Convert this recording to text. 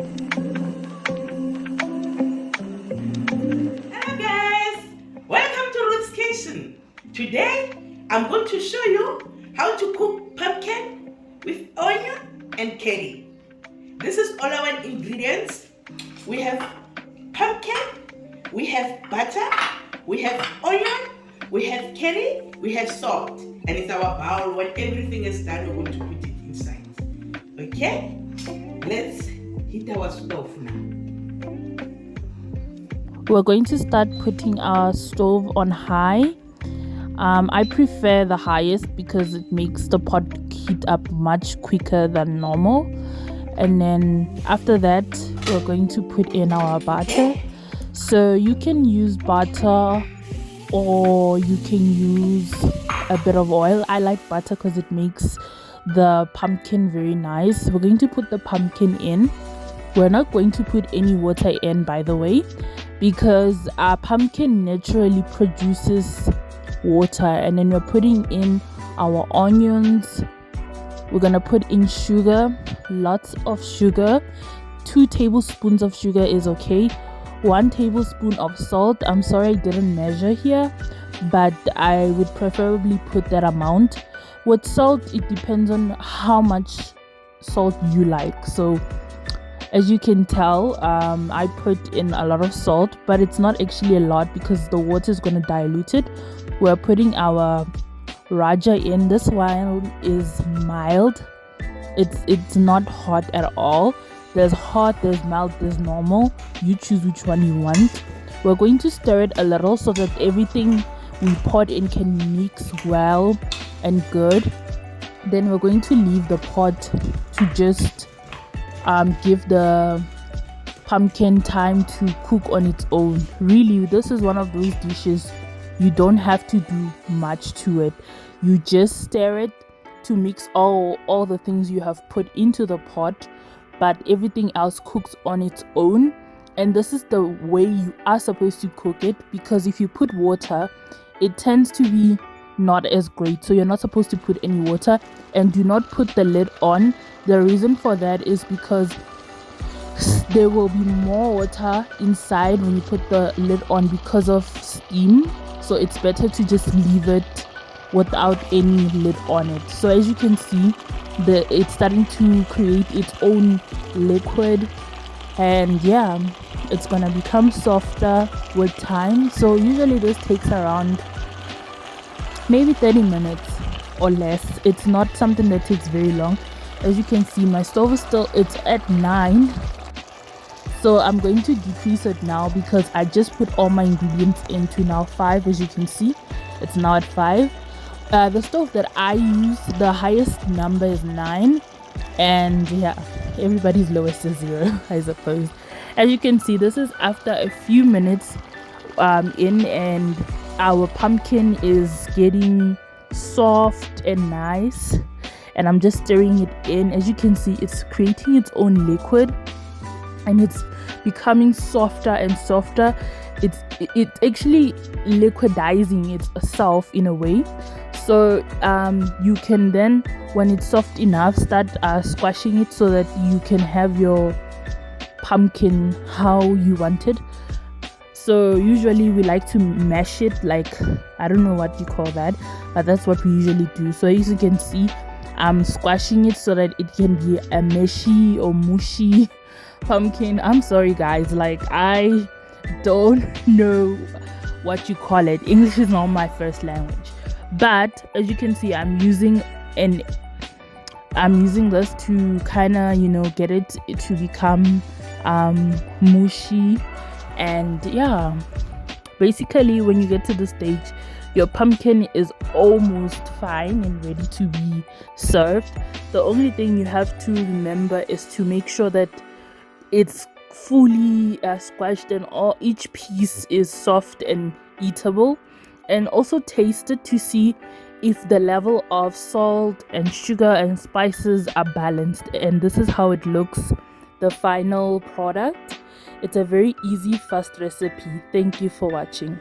Hello guys, welcome to Roots Kitchen. Today I'm going to show you how to cook pumpkin with onion and curry. This is all our ingredients. We have pumpkin, we have butter, we have onion, we have curry, we have salt, and it's our bowl. When everything is done, we're going to put it inside. Okay, let's heat our stove now. We're going to start putting our stove on high. I prefer the highest because it makes the pot heat up much quicker than normal. And then after that, we're going to put in our butter. So you can use butter or you can use a bit of oil. I like butter because it makes the pumpkin very nice. We're going to put the pumpkin in. We're not going to put any water in, by the way, because our pumpkin naturally produces water. And then we're putting in our onions. We're gonna put in sugar, lots of sugar. 2 tablespoons of sugar is okay. 1 tablespoon of salt. I'm sorry I didn't measure here, but I would preferably put that amount. With salt, it depends on how much salt you like. So as you can tell, I put in a lot of salt, but it's not actually a lot because the water is going to dilute it. We're putting our Rajah in. This one is mild. It's not hot at all. There's hot, there's mild, there's normal. You choose which one you want. We're going to stir it a little so that everything we poured in can mix well and good. Then we're going to leave the pot to just give the pumpkin time to cook on its own. Really, this is one of those dishes you don't have to do much to it. You just stir it to mix all the things you have put into the pot, but everything else cooks on its own. And this is the way you are supposed to cook it, because if you put water, it tends to be not as great. So you're not supposed to put any water, and do not put the lid on. The reason for that is because there will be more water inside when you put the lid on because of steam. So it's better to just leave it without any lid on it. So as you can see, it's starting to create its own liquid, and yeah, it's gonna become softer with time. So usually this takes around maybe 30 minutes or less. It's not something that takes very long. As you can see, my stove is it's at 9, so I'm going to decrease it now because I just put all my ingredients into now 5. As you can see, it's now at 5. The stove that I use, the highest number is 9, and yeah, everybody's lowest is 0, I suppose. As you can see, this is after a few minutes in, and our pumpkin is getting soft and nice, and I'm just stirring it in. As you can see, it's creating its own liquid and it's becoming softer and softer. It's actually liquidizing itself in a way. So you can then, when it's soft enough, start squashing it so that you can have your pumpkin how you want it. So usually we like to mash it, like, I don't know what you call that, but that's what we usually do. So as you can see, I'm squashing it so that it can be a meshy or mushy pumpkin. I'm sorry guys, like, I don't know what you call it. English is not my first language, but as you can see, I'm using this to kind of, get it to become mushy. And yeah, basically when you get to the stage, your pumpkin is almost fine and ready to be served. The only thing you have to remember is to make sure that it's fully squashed and each piece is soft and eatable, and also taste it to see if the level of salt and sugar and spices are balanced. And this is how it looks, the final product. It's a very easy, fast recipe. Thank you for watching.